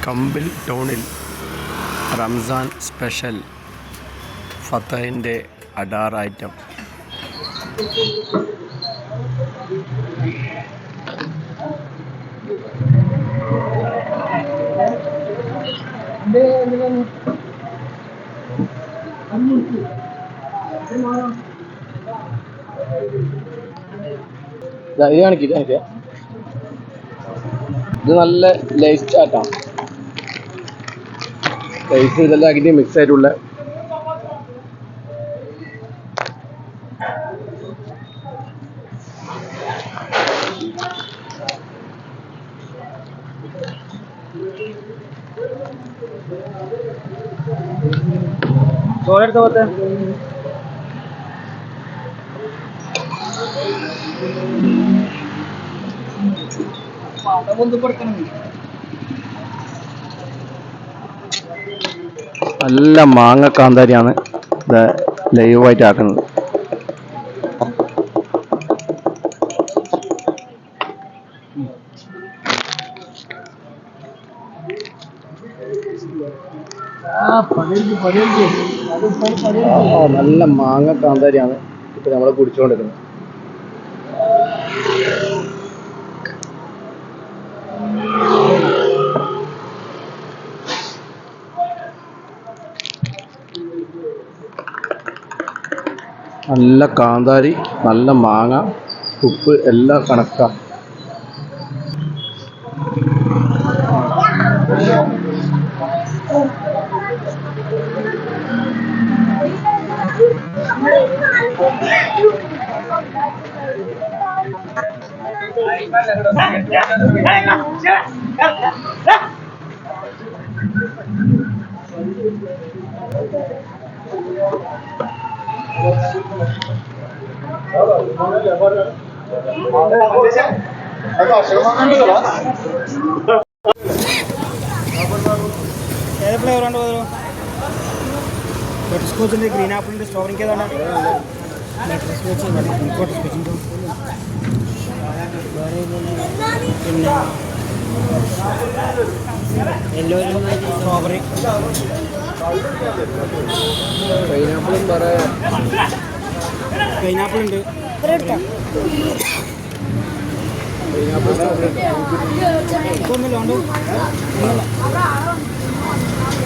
കമ്പിൽ ടൗണിൽ Ramzan special ഫത്തഹിൻ്റെ Adaar item. ഇത് കാണിക്കില്ല, ഇത് നല്ല ലൈസ് ചാറ്റാണ്. ലൈസ് ഇതെല്ലാം ആക്കിയിട്ട് മിക്സ് ആയിട്ടുള്ള ചോറെടുത്ത് പോത്തെ നല്ല മാങ്ങ കാന്താരിയാണ് ഇത് ലൈവായിട്ട് ആക്കുന്നത്. നല്ല മാങ്ങ കാന്താരിയാണ് ഇപ്പൊ നമ്മൾ കുടിച്ചുകൊണ്ടിരിക്കുന്നത്. നല്ല കാന്താരി, നല്ല മാങ്ങ, ഉപ്പ് എല്ലാം കണക്കാ. ഏത് ഫ്ലേവർ ഉണ്ട്? ബട്ടർ സ്കോച്ചിൻ്റെ, ഗ്രീൻ ആപ്പിളിൻ്റെ, സ്ട്രോബെറിക്ക് ഏതാണ്? ബട്ടർ സ്കോച്ച്, ബട്ടർ സ്കോച്ചിൻ്റെ പിന്നെ യെല്ലോ സ്ട്രോബെറി, പൈനാപ്പിളും പറയാം. പൈനാപ്പിൾ ഉണ്ട്. ഒന്നുമില്ല, ഉണ്ട്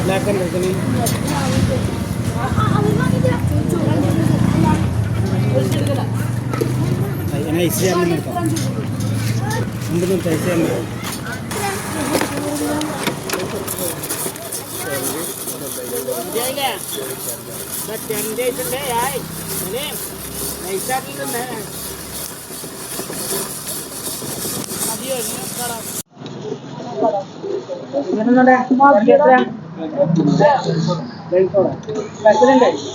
ബ്ലാക്ക് ഉണ്ട്. ഐസ് ചേർന്ന് എടുക്കാം. മുമ്പ് ഐസ് ചേർന്ന്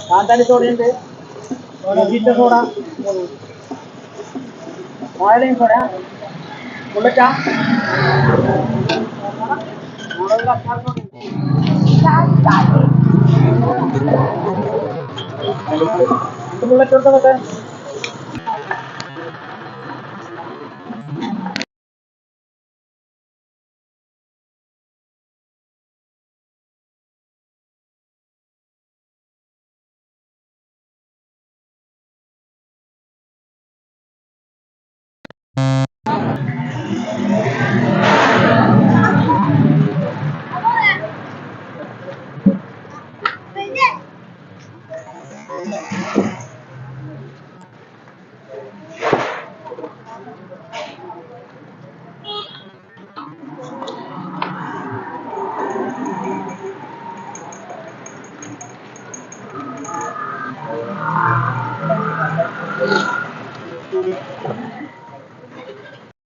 കാന്താരി സോഡയുണ്ട്, സോഡ, ഓയിലിംഗ് സോഡ, ബുള്ളറ്റാ, ബുള്ളറ്റ് കൊടുത്തതൊക്കെ